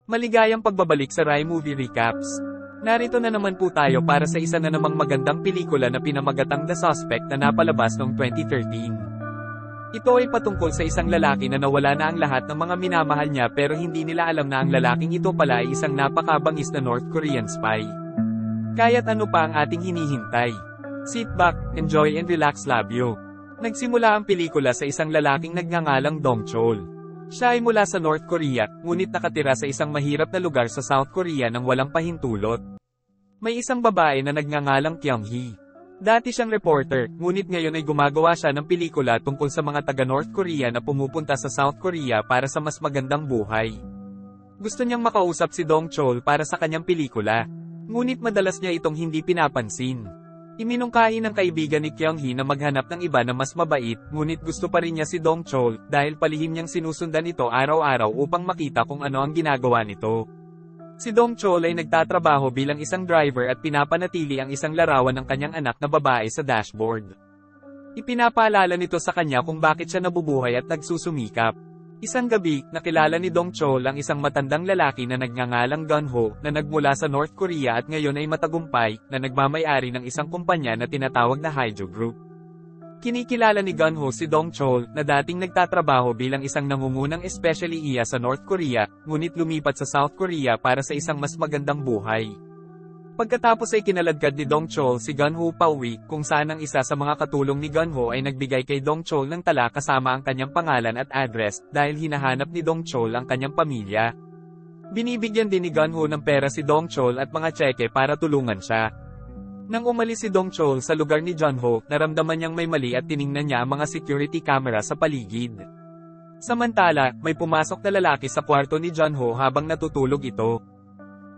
Maligayang pagbabalik sa Rai Movie Recaps. Narito na naman po tayo para sa isa na namang magandang pelikula na pinamagatang The Suspect na napalabas noong 2013. Ito ay patungkol sa isang lalaki na nawala na ang lahat ng mga minamahal niya pero hindi nila alam na ang lalaking ito pala ay isang napakabangis na North Korean spy. Kaya't ano pa ang ating hinihintay? Sit back, enjoy and relax labyo. Nagsimula ang pelikula sa isang lalaking nagngangalang Dong Chol. Siya ay mula sa North Korea, ngunit nakatira sa isang mahirap na lugar sa South Korea nang walang pahintulot. May isang babae na nagngangalang Kyung-hee. Dati siyang reporter, ngunit ngayon ay gumagawa siya ng pelikula tungkol sa mga taga-North Korea na pumupunta sa South Korea para sa mas magandang buhay. Gusto niyang makausap si Dong Chol para sa kanyang pelikula. Ngunit madalas niya itong hindi pinapansin. Iminungkahi ng kaibigan ni Kyung-hee na maghanap ng iba na mas mabait, ngunit gusto pa rin niya si Dong Chol, dahil palihim niyang sinusundan ito araw-araw upang makita kung ano ang ginagawa nito. Si Dong Chol ay nagtatrabaho bilang isang driver at pinapanatili ang isang larawan ng kanyang anak na babae sa dashboard. Ipinapaalala nito sa kanya kung bakit siya nabubuhay at nagsusumikap. Isang gabi, nakilala ni Dong Chol ang isang matandang lalaki na nagngangalang Gun-ho, na nagmula sa North Korea at ngayon ay matagumpay, na nagmamay-ari ng isang kumpanya na tinatawag na Haijo Group. Kinikilala ni Gun-ho si Dong Chol, na dating nagtatrabaho bilang isang nangungunang especially sa North Korea, ngunit lumipat sa South Korea para sa isang mas magandang buhay. Pagkatapos ay kinaladkad ni Dong Chol si Gun-ho pauwi, kung saan ang isa sa mga katulong ni Gun-ho ay nagbigay kay Dong Chol ng tala kasama ang kanyang pangalan at address, dahil hinahanap ni Dong Chol ang kanyang pamilya. Binibigyan din ni Gun-ho ng pera si Dong Chol at mga tseke para tulungan siya. Nang umalis si Dong Chol sa lugar ni Gun-ho, naramdaman niyang may mali at tiningnan niya ang mga security camera sa paligid. Samantala, may pumasok na lalaki sa kwarto ni Gun-ho habang natutulog ito.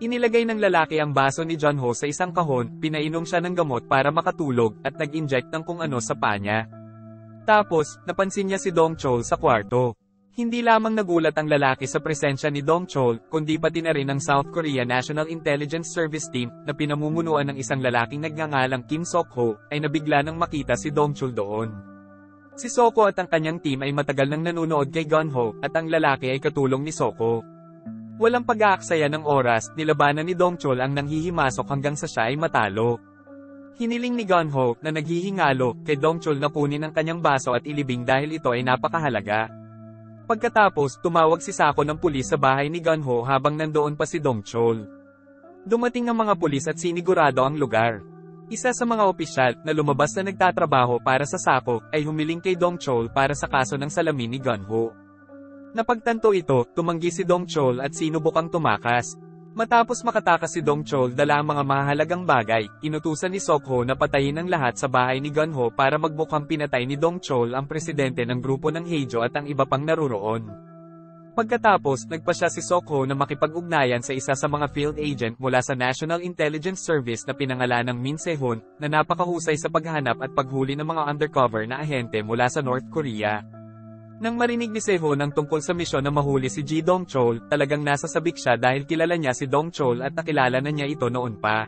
Inilagay ng lalaki ang baso ni Gun-ho sa isang kahon, pinainom siya ng gamot para makatulog, at nag-inject ng kung ano sa paa niya. Tapos, napansin niya si Dong Chol sa kwarto. Hindi lamang nagulat ang lalaki sa presensya ni Dong Chol, kundi pati na rin ang South Korea National Intelligence Service Team, na pinamumunuan ng isang lalaking nagngangalang Kim Sok-ho, ay nabigla nang makita si Dong Chol doon. Si Sok-ho at ang kanyang team ay matagal nang nanonood kay Gun-ho, at ang lalaki ay katulong ni Sok-ho. Walang pag-aaksaya ng oras, nilabanan ni Dong Chol ang nanghihimasok hanggang sa siya ay matalo. Hiniling ni Gun-ho, na naghihingalo, kay Dong Chol na kunin ang kanyang baso at ilibing dahil ito ay napakahalaga. Pagkatapos, tumawag si Sako ng pulis sa bahay ni Gun-ho habang nandoon pa si Dong Chol. Dumating ang mga pulis at sinigurado ang lugar. Isa sa mga opisyal, na lumabas na nagtatrabaho para sa Sako, ay humiling kay Dong Chol para sa kaso ng salamin ni Gun-ho. Napagtanto ito, tumanggi si Dong Chol at sinubukang tumakas. Matapos makatakas si Dong Chol dala ang mga mahalagang bagay, inutusan ni Sok-ho na patayin ang lahat sa bahay ni Gun-ho para magmukhang pinatay ni Dong Chol ang presidente ng grupo ng Haijo at ang iba pang naruroon. Pagkatapos, nagpasya si Sok-ho na makipag-ugnayan sa isa sa mga field agent mula sa National Intelligence Service na pinangalanang Min Se-hun, na napakahusay sa paghahanap at paghuli ng mga undercover na ahente mula sa North Korea. Nang marinig ni Se-hun ang tungkol sa misyon na mahuli si Ji Dong Chol, talagang nasasabik siya dahil kilala niya si Dong Chol at nakilala na niya ito noon pa.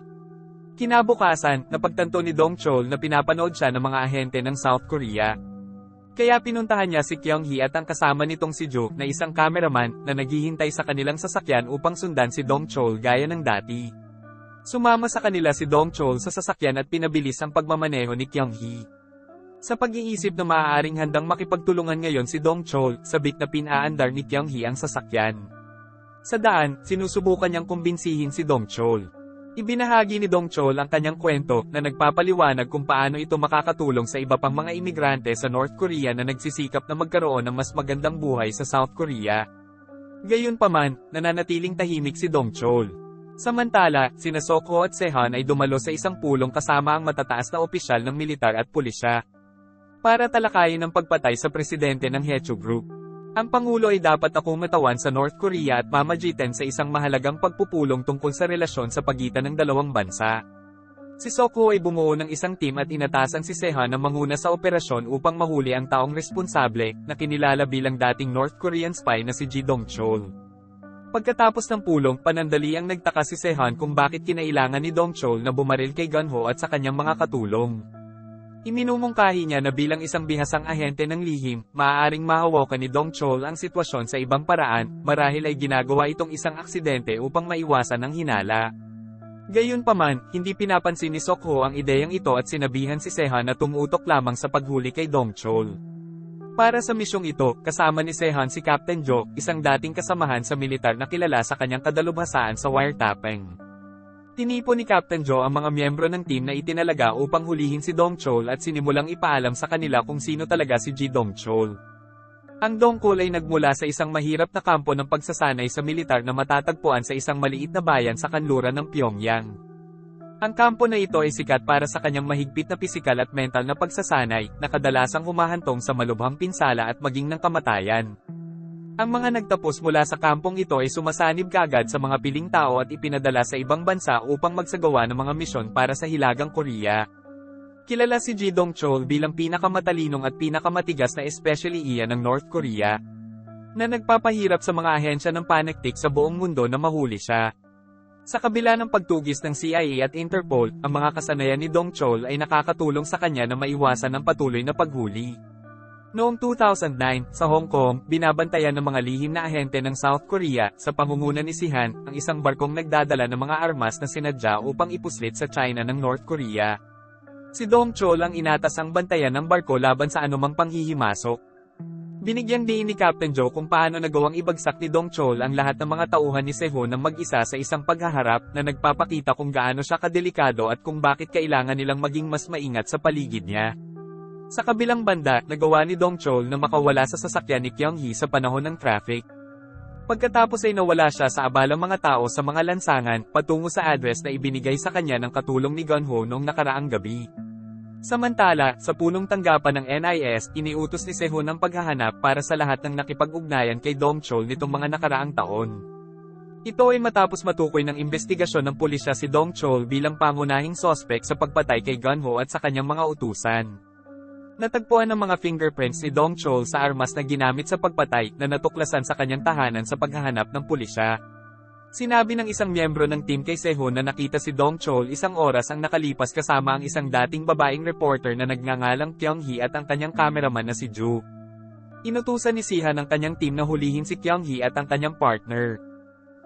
Kinabukasan, napagtanto ni Dong Chol na pinapanood siya ng mga ahente ng South Korea. Kaya pinuntahan niya si Kyung-hee at ang kasama nitong si Jo, na isang cameraman, na naghihintay sa kanilang sasakyan upang sundan si Dong Chol gaya ng dati. Sumama sa kanila si Dong Chol sa sasakyan at pinabilis ang pagmamaneho ni Kyung-hee. Sa pag-iisip na maaaring handang makipagtulungan ngayon si Dong Chol, sabik na pinaandar ni Kyung-hee ang sasakyan. Sa daan, sinusubukan niyang kumbinsihin si Dong Chol. Ibinahagi ni Dong Chol ang kanyang kwento, na nagpapaliwanag kung paano ito makakatulong sa iba pang mga imigrante sa North Korea na nagsisikap na magkaroon ng mas magandang buhay sa South Korea. Gayunpaman, nananatiling tahimik si Dong Chol. Samantala, sina Sok-ho at Se-hun ay dumalo sa isang pulong kasama ang matataas na opisyal ng militar at pulisya, para talakayin ang pagpatay sa presidente ng Haijo Group. Ang Pangulo ay dapat na kumatawan sa North Korea at mamagitan sa isang mahalagang pagpupulong tungkol sa relasyon sa pagitan ng dalawang bansa. Si Sok-ho ay bumuo ng isang team at inatasan si Se-hun na manguna sa operasyon upang mahuli ang taong responsable, na kinilala bilang dating North Korean spy na si Ji Dong Chol. Pagkatapos ng pulong, panandaliang nagtaka si Se-hun kung bakit kinailangan ni Dong Chol na bumaril kay Gun-ho at sa kanyang mga katulong. Iminumungkahi niya na bilang isang bihasang ahente ng lihim, maaaring mahawakan ni Dong Chol ang sitwasyon sa ibang paraan, marahil ay ginagawa itong isang aksidente upang maiwasan ang hinala. Gayunpaman, hindi pinapansin ni Sok-ho ang ideyang ito at sinabihan si Sehan na tumutok lamang sa paghuli kay Dong Chol. Para sa misyong ito, kasama ni Sehan si Captain Jo, isang dating kasamahan sa militar na kilala sa kanyang kadalubhasaan sa wiretapping. Tinipon ni Captain Jo ang mga miyembro ng team na itinalaga upang hulihin si Dong Chol at sinimulang ipaalam sa kanila kung sino talaga si Ji Dong Chol. Ang Dong Chol ay nagmula sa isang mahirap na kampo ng pagsasanay sa militar na matatagpuan sa isang maliit na bayan sa kanluran ng Pyongyang. Ang kampo na ito ay sikat para sa kanyang mahigpit na pisikal at mental na pagsasanay, na kadalasang humahantong sa malubhang pinsala at maging ng kamatayan. Ang mga nagtapos mula sa kampong ito ay sumasanib kaagad sa mga piling tao at ipinadala sa ibang bansa upang magsagawa ng mga misyon para sa Hilagang Korea. Kilala si Ji Dong Chol bilang pinakamatalinong at pinakamatigas na especially iyan ng North Korea, na nagpapahirap sa mga ahensya ng panektik sa buong mundo na mahuli siya. Sa kabila ng pagtugis ng CIA at Interpol, ang mga kasanayan ni Dong Chol ay nakakatulong sa kanya na maiwasan ang patuloy na paghuli. Noong 2009, sa Hong Kong, binabantayan ng mga lihim na ahente ng South Korea, sa pangunguna ni Han, ang isang barkong nagdadala ng mga armas na sinadya upang ipuslit sa China ng North Korea. Si Dong Chol ang inatas ang bantayan ng barko laban sa anumang panghihimasok. Binigyang diin ni Captain Jo kung paano nagawang ibagsak ni Dong Chol ang lahat ng mga tauhan ni Sehun ng mag-isa sa isang paghaharap na nagpapakita kung gaano siya kadelikado at kung bakit kailangan nilang maging mas maingat sa paligid niya. Sa kabilang banda, nagawa ni Dong Chol na makawala sa sasakyan ni Kyung-hee sa panahon ng traffic. Pagkatapos ay nawala siya sa abalang mga tao sa mga lansangan, patungo sa address na ibinigay sa kanya ng katulong ni Gun-ho noong nakaraang gabi. Samantala, sa punong tanggapan ng NIS, iniutos ni Sehun ang paghahanap para sa lahat ng nakipag-ugnayan kay Dong Chol nitong mga nakaraang taon. Ito ay matapos matukoy ng investigasyon ng pulisya si Dong Chol bilang pangunahing sospek sa pagpatay kay Gun-ho at sa kanyang mga utusan. Natagpuan ng mga fingerprints ni Dong Chol sa armas na ginamit sa pagpatay na natuklasan sa kanyang tahanan sa paghahanap ng pulisya. Sinabi ng isang miyembro ng team kay Sehun na nakita si Dong Chol isang oras ang nakalipas kasama ang isang dating babaeng reporter na nagngangalang Kyung-hee at ang kanyang cameraman na si Ju. Inutusan ni Han ang kanyang team na hulihin si Kyung-hee at ang kanyang partner.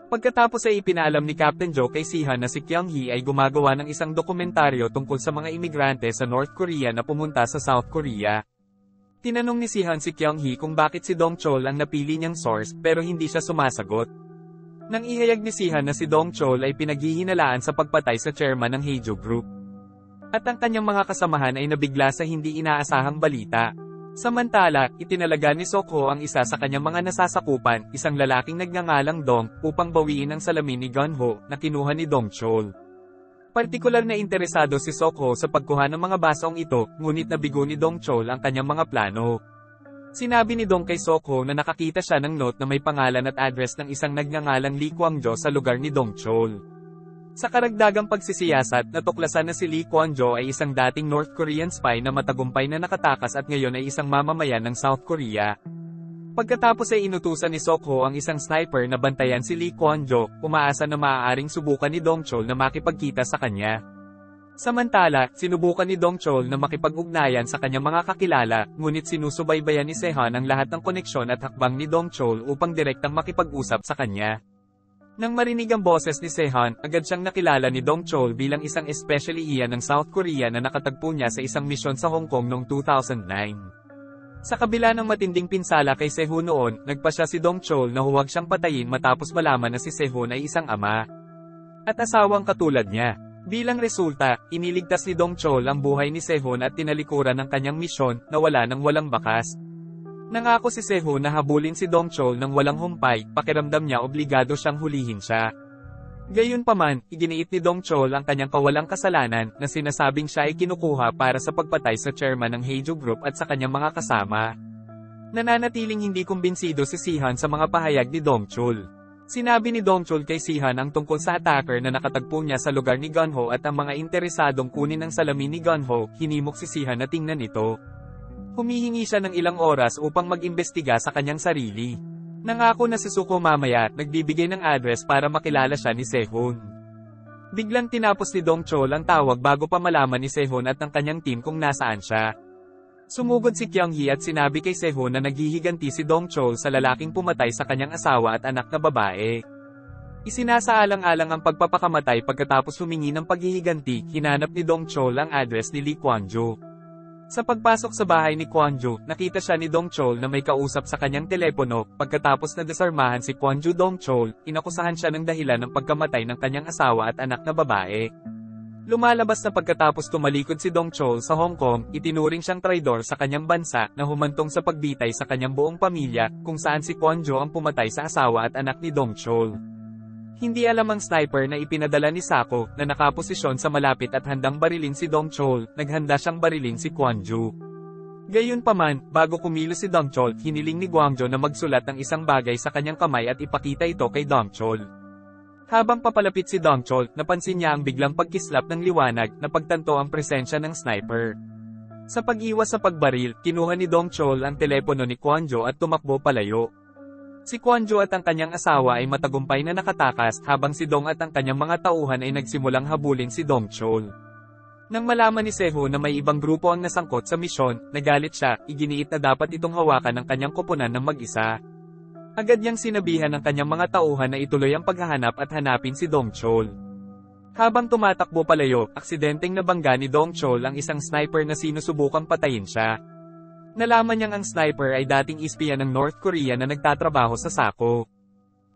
Pagkatapos ay ipinaalam ni Captain Jo kay Han na si Kyung-hee ay gumagawa ng isang dokumentaryo tungkol sa mga imigrante sa North Korea na pumunta sa South Korea. Tinanong ni Han si Kyung-hee kung bakit si Dong Chol ang napili niyang source pero hindi siya sumasagot. Nang ihayag ni Han na si Dong Chol ay pinaghihinalaan sa pagpatay sa chairman ng Haeju Group. At ang kanyang mga kasamahan ay nabigla sa hindi inaasahang balita. Samantala, itinalaga ni Sok-ho ang isa sa kanyang mga nasasakupan, isang lalaking nagngangalang Dong, upang bawiin ang salamin ni Gun-ho, na kinuha ni Dong Chol. Partikular na interesado si Sok-ho sa pagkuha ng mga basong ito, ngunit nabigo ni Dong Chol ang kanyang mga plano. Sinabi ni Dong kay Sok-ho na nakakita siya ng note na may pangalan at address ng isang nagngangalang Lee Kwang-jo sa lugar ni Dong Chol. Sa karagdagang pagsisiyasat, natuklasan na si Lee Kwang-jo ay isang dating North Korean spy na matagumpay na nakatakas at ngayon ay isang mamamayan ng South Korea. Pagkatapos ay inutusan ni Sok-ho ang isang sniper na bantayan si Lee Kwang-jo, umaasa na maaaring subukan ni Dong Chol na makipagkita sa kanya. Samantala, sinubukan ni Dong Chol na makipag-ugnayan sa kanyang mga kakilala, ngunit sinusubaybayan ni Han ang lahat ng koneksyon at hakbang ni Dong Chol upang direktang makipag-usap sa kanya. Nang marinig ang boses ni Han, agad siyang nakilala ni Dong Chol bilang isang especially iyan ng South Korea na nakatagpo niya sa isang misyon sa Hong Kong noong 2009. Sa kabila ng matinding pinsala kay Sehun noon, nagpasya si Dong Chol na huwag siyang patayin matapos malaman na si Sehun ay isang ama at asawang katulad niya. Bilang resulta, iniligtas ni Dong Chol ang buhay ni Sehun at tinalikuran ng kanyang misyon na wala nang walang bakas. Nangako si Sehun na habulin si Dong Chol ng walang humpay, pakiramdam niya obligado siyang hulihin siya. Gayunpaman, iginiit ni Dong Chol ang kanyang kawalang kasalanan na sinasabing siya ay kinukuha para sa pagpatay sa chairman ng Haeju Group at sa kanyang mga kasama. Nananatiling hindi kumbinsido si Han sa mga pahayag ni Dong Chol. Sinabi ni Dong Chol kay Han ang tungkol sa attacker na nakatagpo niya sa lugar ni Gun-ho at ang mga interesadong kunin ang salamin ni Gun-ho, hinimok si Han na tingnan ito. Humihingi siya ng ilang oras upang mag-imbestiga sa kanyang sarili. Nangako na si Suko mamaya at nagbibigay ng address para makilala siya ni Sehun. Biglang tinapos ni Dong Chol ang tawag bago pa malaman ni Sehun at ng kanyang team kung nasaan siya. Sumugod si Kyung Hee at sinabi kay Sehun na naghihiganti si Dong Chol sa lalaking pumatay sa kanyang asawa at anak na babae. Isinasaalang-alang ang pagpapakamatay pagkatapos humingi ng paghihiganti, hinanap ni Dong Chol ang address ni Lee Kwang-jo. Sa pagpasok sa bahay ni Kwang-jo, nakita siya ni Dong Chol na may kausap sa kanyang telepono. Pagkatapos na desarmahan si Kwang-jo Dong Chol, inakusahan siya ng dahilan ng pagkamatay ng kanyang asawa at anak na babae. Lumalabas na pagkatapos tumalikod si Dong Chol sa Hong Kong, itinuring siyang traidor sa kanyang bansa na humantong sa pagbitay sa kanyang buong pamilya, kung saan si Kwang-jo ang pumatay sa asawa at anak ni Dong Chol. Hindi alam ang sniper na ipinadala ni Sako, na nakaposisyon sa malapit at handang barilin si Dong Chol, naghanda siyang barilin si Kwang-jo. Gayunpaman, bago kumilos si Dong Chol, hiniling ni Kwang-jo na magsulat ng isang bagay sa kanyang kamay at ipakita ito kay Dong Chol. Habang papalapit si Dong Chol, napansin niya ang biglang pagkislap ng liwanag, na pagtanto ang presensya ng sniper. Sa pag-iwas sa pagbaril, kinuha ni Dong Chol ang telepono ni Kwang-jo at tumakbo palayo. Si Kwang-jo at ang kanyang asawa ay matagumpay na nakatakas, habang si Dong at ang kanyang mga tauhan ay nagsimulang habulin si Dong Chol. Nang malaman ni Sehun na may ibang grupo ang nasangkot sa misyon, nagalit siya, iginiit na dapat itong hawakan ng kanyang koponan ng mag-isa. Agad niyang sinabihan ng kanyang mga tauhan na ituloy ang paghahanap at hanapin si Dong Chol. Habang tumatakbo palayo, aksidenteng nabangga ni Dong Chol ang isang sniper na sinusubukang patayin siya. Nalaman niyang ang sniper ay dating espiya ng North Korea na nagtatrabaho sa Sako.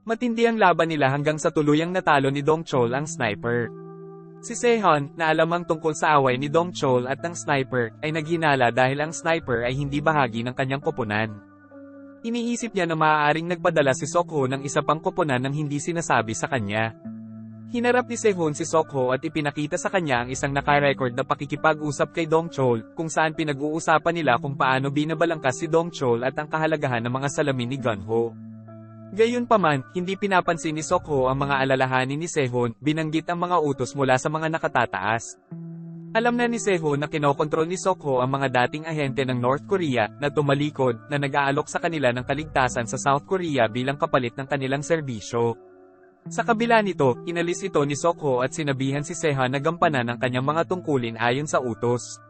Matindi ang laban nila hanggang sa tuluyang natalo ni Dong Chol ang sniper. Si Sehun, na alamang tungkol sa away ni Dong Chol at ng sniper, ay naghinala dahil ang sniper ay hindi bahagi ng kanyang koponan. Iniisip niya na maaaring nagpadala si Sokho ng isa pang koponan nang hindi sinasabi sa kanya. Hinarap ni Sehun si Sokho at ipinakita sa kanya ang isang nakarecord na pakikipag-usap kay Dong Chol, kung saan pinag-uusapan nila kung paano binabalangkas si Dong Chol at ang kahalagahan ng mga salamin ni Gunho. Gayunpaman, hindi pinapansin ni Sokho ang mga alalahanin ni Sehun, binanggit ang mga utos mula sa mga nakatataas. Alam na ni Sehun na kinokontrol ni Sokho ang mga dating ahente ng North Korea, na tumalikod, na nag-aalok sa kanila ng kaligtasan sa South Korea bilang kapalit ng kanilang serbisyo. Sa kabila nito, inalis ito ni Sokho at sinabihan si Sehun na gampanan ang kanyang mga tungkulin ayon sa utos.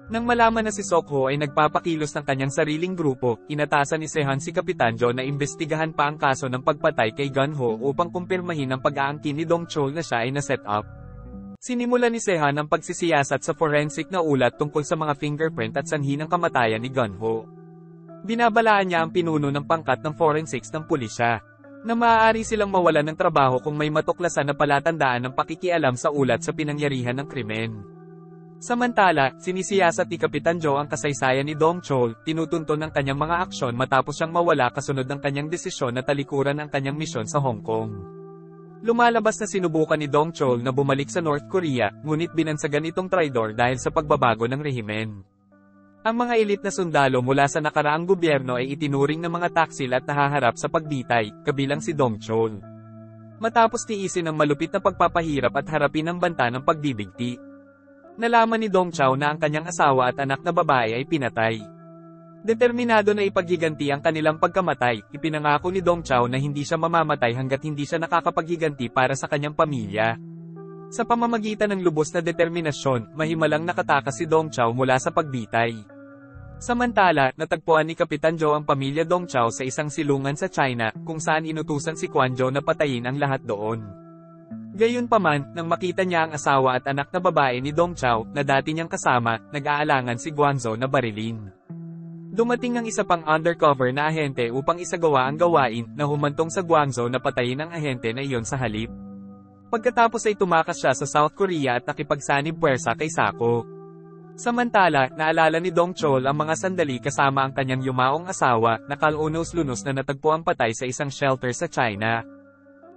Nang malaman na si Sokho ay nagpapakilos ng kanyang sariling grupo, inatasan ni Sehun si Kapitan Jo na imbestigahan pa ang kaso ng pagpatay kay Gunho upang kumpirmahin ang pag-aangkin ni Dong Chol na siya ay na-set up. Sinimula ni Sehun ang pagsisiyasat sa forensic na ulat tungkol sa mga fingerprint at sanhi ng kamatayan ni Gunho. Binabalaan niya ang pinuno ng pangkat ng forensics ng pulisya, na maaari silang mawalan ng trabaho kung may matuklasan na palatandaan ng pakikialam sa ulat sa pinangyarihan ng krimen. Samantala, sinisiyasat ni Kapitan Jo ang kasaysayan ni Dong Chol, tinutunton ng kanyang mga aksyon matapos siyang mawala kasunod ng kanyang desisyon na talikuran ang kanyang misyon sa Hong Kong. Lumalabas na sinubukan ni Dong Chol na bumalik sa North Korea, ngunit binansagan itong traidor dahil sa pagbabago ng rehimen. Ang mga elit na sundalo mula sa nakaraang gobyerno ay itinuring ng mga taksil at nahaharap sa pagbitay, kabilang si Dong Chol. Matapos tiisin ang malupit na pagpapahirap at harapin ang banta ng pagbibigti, nalaman ni Dong Chol na ang kanyang asawa at anak na babae ay pinatay. Determinado na ipaghiganti ang kanilang pagkamatay, ipinangako ni Dong Chol na hindi siya mamamatay hanggat hindi siya nakakapaghiganti para sa kanyang pamilya. Sa pamamagitan ng lubos na determinasyon, mahimalang nakatakas si Dong Chol mula sa pagbitay. Samantala, natagpuan ni Kapitan Jo ang pamilya Dong Chol sa isang silungan sa China, kung saan inutusan si Kwang-jo na patayin ang lahat doon. Gayunpaman, nang makita niya ang asawa at anak na babae ni Dong Chol, na dati niyang kasama, nag-aalangan si Kwang-jo na barilin. Dumating ang isa pang undercover na ahente upang isagawa ang gawain, na humantong sa Kwang-jo na patayin ang ahente na iyon sa halip. Pagkatapos ay tumakas siya sa South Korea at nakipagsanib puwersa kay Sako. Samantala, naalala ni Dong Chol ang mga sandali kasama ang kanyang yumaong asawa, na kalunos-lunos na natagpuang patay sa isang shelter sa China.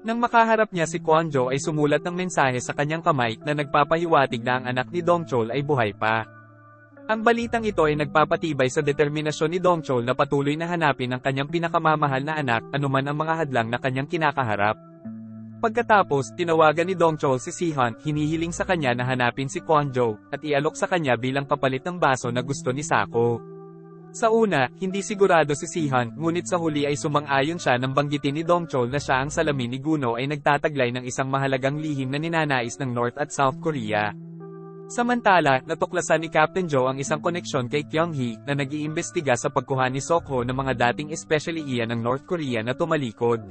Nang makaharap niya si Kwang-jo ay sumulat ng mensahe sa kanyang kamay, na nagpapahiwatig na ang anak ni Dong Chol ay buhay pa. Ang balitang ito ay nagpapatibay sa determinasyon ni Dong Chol na patuloy na hanapin ang kanyang pinakamamahal na anak, anuman ang mga hadlang na kanyang kinakaharap. Pagkatapos, tinawagan ni Dong Chol si Sehun, hinihiling sa kanya na hanapin si Kwang-jo, at ialok sa kanya bilang kapalit ng baso na gusto ni Sako. Sa una, hindi sigurado si Sihan, ngunit sa huli ay sumang-ayon siya nang banggitin ni Dongchol na siya ang salamin ni Guno ay nagtataglay ng isang mahalagang lihim na ninanais ng North at South Korea. Samantala, natuklasan ni Captain Joe ang isang koneksyon kay Kyung-hee na nag-iimbestiga sa pagkuha ni Sok-ho ng mga dating especially iyan ng North Korea na tumalikod.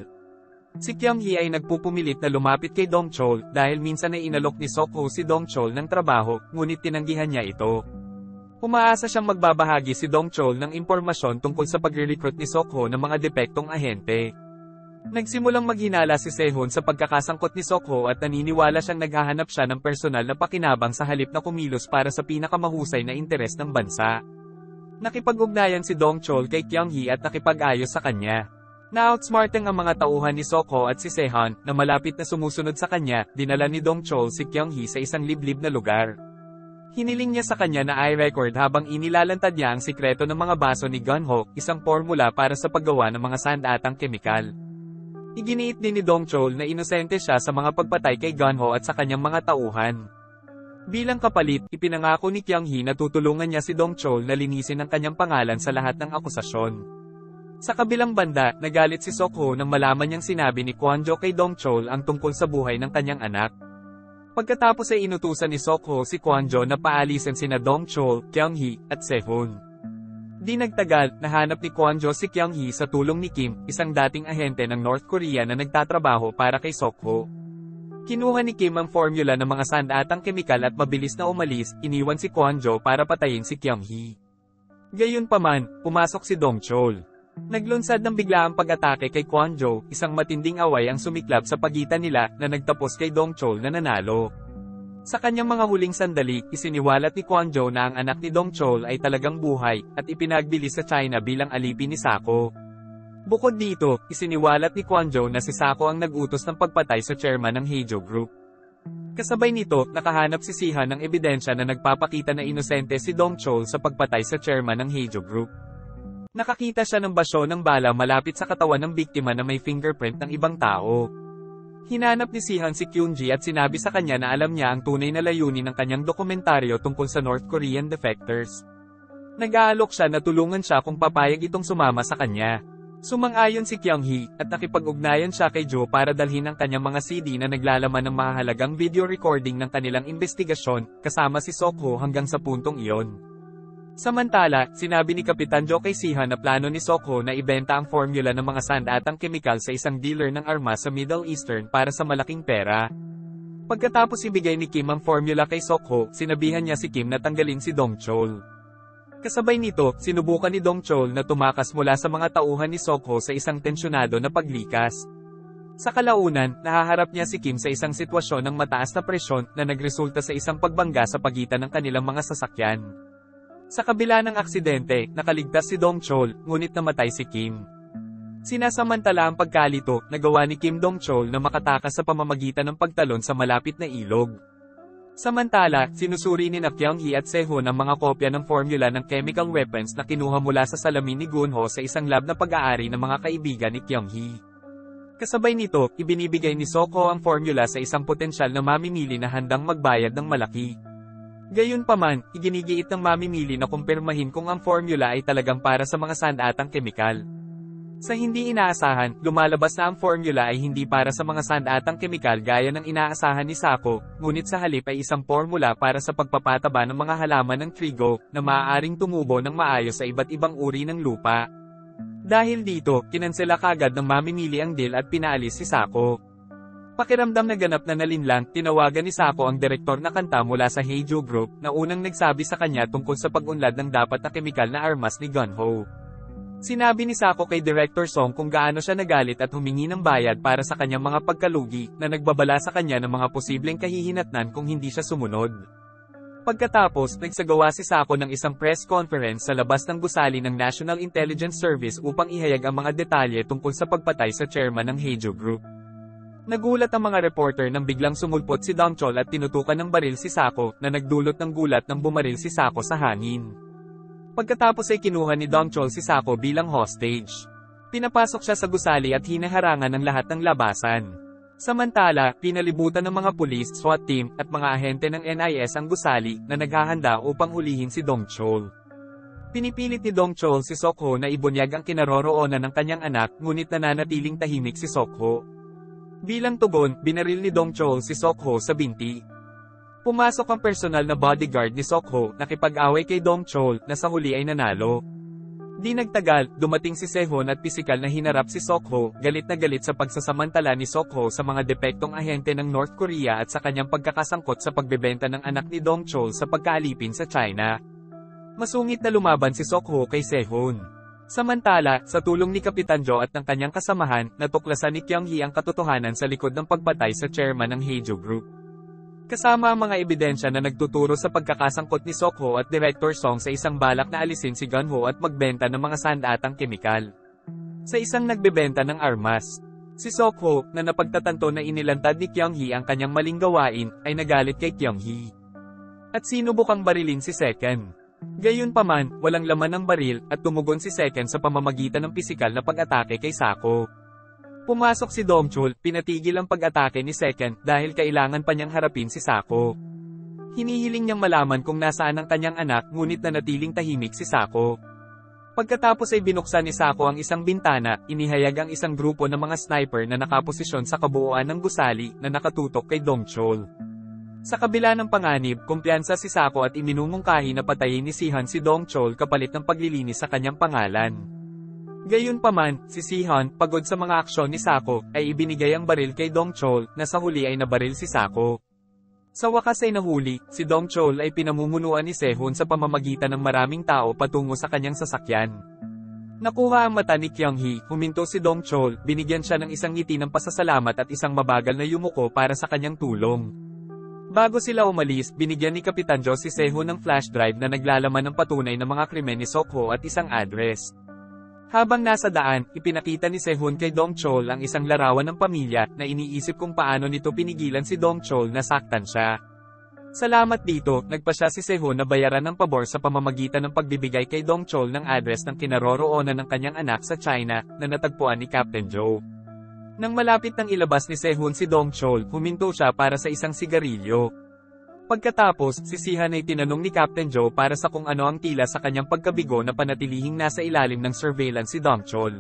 Si Kyung-hee ay nagpupumilit na lumapit kay Dongchol dahil minsan ay inalok ni Sok-ho si Dongchol ng trabaho, ngunit tinanggihan niya ito. Umaasa siyang magbabahagi si Dongchol ng impormasyon tungkol sa pagre-recruit ni Sok-ho ng mga depektong ahente. Nagsimulang maghinala si Sehun sa pagkakasangkot ni Sok-ho at naniniwala siyang naghahanap siya ng personal na pakinabang sa halip na kumilos para sa pinakamahusay na interes ng bansa. Nakipag-ugnayan si Dongchol kay Kyung-hee at nakipag-ayos sa kanya. Na-outsmarting ang mga tauhan ni Sok-ho at si Sehun na malapit na sumusunod sa kanya, dinala ni Dongchol si Kyung-hee sa isang liblib na lugar. Hiniling niya sa kanya na i-record habang inilalantad niya ang sikreto ng mga baso ni Gunho, isang formula para sa paggawa ng mga sandatang kemikal. Iginiit din ni Dongchol na inosente siya sa mga pagpatay kay Gunho at sa kanyang mga tauhan. Bilang kapalit, ipinangako ni Kyung-hee na tutulungan niya si Dongchol na linisin ang kanyang pangalan sa lahat ng akusasyon. Sa kabilang banda, nagalit si Sok-ho nang malaman niyang sinabi ni Kwon-jo kay Dongchol ang tungkol sa buhay ng kanyang anak. Pagkatapos ay inutusan ni Sok-ho si Kwon-jo na paalisin sina Dongchol, Kyung-hee, at Sehun. Di nagtagal, nahanap ni Kwon-jo si Kyung-hee sa tulong ni Kim, isang dating ahente ng North Korea na nagtatrabaho para kay Sok-ho. Kinuha ni Kim ang formula ng mga sandatang kemikal at mabilis na umalis, iniwan si Kwon-jo para patayin si Kyung-hee. Gayunpaman, pumasok si Dongchol. Naglunsad ng biglaang pag-atake kay Kwon-jo, isang matinding away ang sumiklab sa pagitan nila na nagtapos kay Dongchol na nanalo. Sa kanyang mga huling sandali, isiniwalat ni Kwon-jo na ang anak ni Dongchol ay talagang buhay, at ipinagbili sa China bilang alipin ni Sako. Bukod dito, isiniwalat ni Kwon-jo na si Sako ang nag-utos ng pagpatay sa chairman ng Haejo Group. Kasabay nito, nakahanap si Sihan ng ebidensya na nagpapakita na inosente si Dongchol sa pagpatay sa chairman ng Haejo Group. Nakakita siya ng basyo ng bala malapit sa katawan ng biktima na may fingerprint ng ibang tao. Hinanap ni Sihan si Kyung-ji at sinabi sa kanya na alam niya ang tunay na layunin ng kanyang dokumentaryo tungkol sa North Korean defectors. Nag-aalok siya na tulungan siya kung papayag itong sumama sa kanya. Sumang-ayon si Kyung-hee, at nakipag-ugnayan siya kay Jo para dalhin ang kanyang mga CD na naglalaman ng mahalagang video recording ng kanilang investigasyon, kasama si Sok-ho hanggang sa puntong iyon. Samantala, sinabi ni Kapitan Jo kay Sihan na plano ni Sok-ho na ibenta ang formula ng mga sandatang kemikal sa isang dealer ng armas sa Middle Eastern para sa malaking pera. Pagkatapos ibigay ni Kim ang formula kay Sok-ho, sinabihan niya si Kim na tanggalin si Dongchol. Kasabay nito, sinubukan ni Dongchol na tumakas mula sa mga tauhan ni Sok-ho sa isang tensyonado na paglikas. Sa kalaunan, nahaharap niya si Kim sa isang sitwasyon ng mataas na presyon na nagresulta sa isang pagbangga sa pagitan ng kanilang mga sasakyan. Sa kabila ng aksidente, nakaligtas si Dongchol, ngunit namatay si Kim. Sinasamantala ang pagkalito, nagawa ni Kim Dongchol na makatakas sa pamamagitan ng pagtalon sa malapit na ilog. Samantala, sinusuri ni Kyung-hee at Sehun ang mga kopya ng formula ng chemical weapons na kinuha mula sa salamin ni Gunho sa isang lab na pag-aari ng mga kaibigan ni Kyung-hee. Kasabay nito, ibinibigay ni Sok-ho ang formula sa isang potensyal na mamimili na handang magbayad ng malaki. Gayunpaman, iginigiit ng mamimili na kumpirmahin kung ang formula ay talagang para sa mga sandatang kemikal. Sa hindi inaasahan, lumalabas na ang formula ay hindi para sa mga sandatang kemikal gaya ng inaasahan ni Sako, ngunit sa halip ay isang formula para sa pagpapataba ng mga halaman ng trigo, na maaaring tumubo ng maayos sa iba't ibang uri ng lupa. Dahil dito, kinansela kagad ng mamimili ang deal at pinaalis si Sako. Pakiramdam na ganap na nalinlang, tinawagan ni Sako ang direktor na kanta mula sa Haejo Group, na unang nagsabi sa kanya tungkol sa pag-unlad ng dapat na kemikal na armas ni Gunho. Sinabi ni Sako kay Director Song kung gaano siya nagalit at humingi ng bayad para sa kanyang mga pagkalugi, na nagbabala sa kanya ng mga posibleng kahihinatnan kung hindi siya sumunod. Pagkatapos, nagsagawa si Sako ng isang press conference sa labas ng gusali ng National Intelligence Service upang ihayag ang mga detalye tungkol sa pagpatay sa chairman ng Haejo Group. Nagulat ang mga reporter nang biglang sumulpot si Dongchol at tinutukan ng baril si Sako, na nagdulot ng gulat nang bumaril si Sako sa hangin. Pagkatapos ay kinuha ni Dongchol si Sako bilang hostage. Pinapasok siya sa gusali at hinaharangan ng lahat ng labasan. Samantala, pinalibutan ng mga pulis, SWAT team, at mga ahente ng NIS ang gusali, na naghahanda upang hulihin si Dongchol. Pinipilit ni Dong Chol si Sok-ho na ibunyag ang kinaroroonan ng kanyang anak, ngunit nananatiling tahimik si Sok-ho. Bilang tugon, binaril ni Dong Chol si Sok-ho sa binti. Pumasok ang personal na bodyguard ni Sok-ho, nakipag-away kay Dong Chol, na sa huli ay nanalo. Di nagtagal, dumating si Sehun at pisikal na hinarap si Sok-ho, galit na galit sa pagsasamantala ni Sok-ho sa mga depektong ahente ng North Korea at sa kanyang pagkakasangkot sa pagbebenta ng anak ni Dong Chol sa pagkaalipin sa China. Masungit na lumaban si Sok-ho kay Sehun. Samantala, sa tulong ni Kapitan Jo at ng kanyang kasamahan, natuklasan ni Kyung-hee ang katotohanan sa likod ng pagpatay sa chairman ng Haejo Group. Kasama ang mga ebidensya na nagtuturo sa pagkakasangkot ni Sok-ho at Director Song sa isang balak na alisin si Gun-ho at magbenta ng mga sandatang kemikal. Sa isang nagbebenta ng armas, si Sok-ho, na napagtatanto na inilantad ni Kyung-hee ang kanyang maling gawain, ay nagalit kay Kyung-hee. At sinubukang barilin si Second. Gayunpaman, walang laman ang baril, at tumugon si Second sa pamamagitan ng pisikal na pag-atake kay Sako. Pumasok si Dong Chol, pinatigil ang pag-atake ni Second dahil kailangan pa niyang harapin si Sako. Hinihiling niyang malaman kung nasaan ang kanyang anak, ngunit nanatiling tahimik si Sako. Pagkatapos ay binuksan ni Sako ang isang bintana, inihayag ang isang grupo ng mga sniper na nakaposisyon sa kabuuan ng gusali na nakatutok kay Dong Chol. Sa kabila ng panganib, kumpiyansa si Sako at iminumungkahi na patayin ni Sihan si Dong Chol kapalit ng paglilinis sa kanyang pangalan. Gayunpaman, si Sihan, pagod sa mga aksyon ni Sako, ay ibinigay ang baril kay Dong Chol, na sa huli ay nabaril si Sako. Sa wakas ay nahuli, si Dong Chol ay pinamumunuan ni Sehun sa pamamagitan ng maraming tao patungo sa kanyang sasakyan. Nakuha ang mata ni Kyung-hee, huminto si Dong Chol, binigyan siya ng isang ngiti ng pasasalamat at isang mabagal na yumuko para sa kanyang tulong. Bago sila umalis, binigyan ni Kapitan Jo si Sehun ng flash drive na naglalaman ng patunay ng mga krimen ni Sok-ho at isang address. Habang nasa daan, ipinakita ni Sehun kay Dong Chol ang isang larawan ng pamilya, na iniisip kung paano nito pinigilan si Dong Chol na saktan siya. Salamat dito, nagpa siya si Sehun na bayaran ng pabor sa pamamagitan ng pagbibigay kay Dong Chol ng address ng kinaroroonan ng kanyang anak sa China, na natagpuan ni Captain Jo. Nang malapit nang ilabas ni Sehun si Dong Chol, huminto siya para sa isang sigarilyo. Pagkatapos, si Sihan ay tinanong ni Captain Jo para sa kung ano ang tila sa kanyang pagkabigo na panatilihing nasa ilalim ng surveillance si Dong Chol.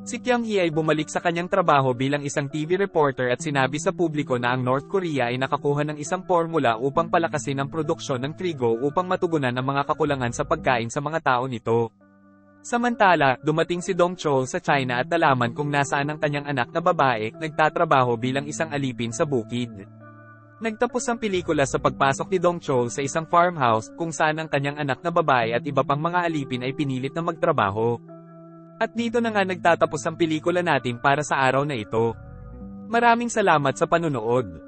Si Kyung-hee ay bumalik sa kanyang trabaho bilang isang TV reporter at sinabi sa publiko na ang North Korea ay nakakuha ng isang formula upang palakasin ang produksyon ng trigo upang matugunan ang mga kakulangan sa pagkain sa mga tao nito. Samantala, dumating si Dong Chol sa China at nalaman kung nasaan ang kanyang anak na babae, nagtatrabaho bilang isang alipin sa bukid. Nagtapos ang pelikula sa pagpasok ni Dong Chol sa isang farmhouse, kung saan ang kanyang anak na babae at iba pang mga alipin ay pinilit na magtrabaho. At dito na nga nagtatapos ang pelikula natin para sa araw na ito. Maraming salamat sa panunood.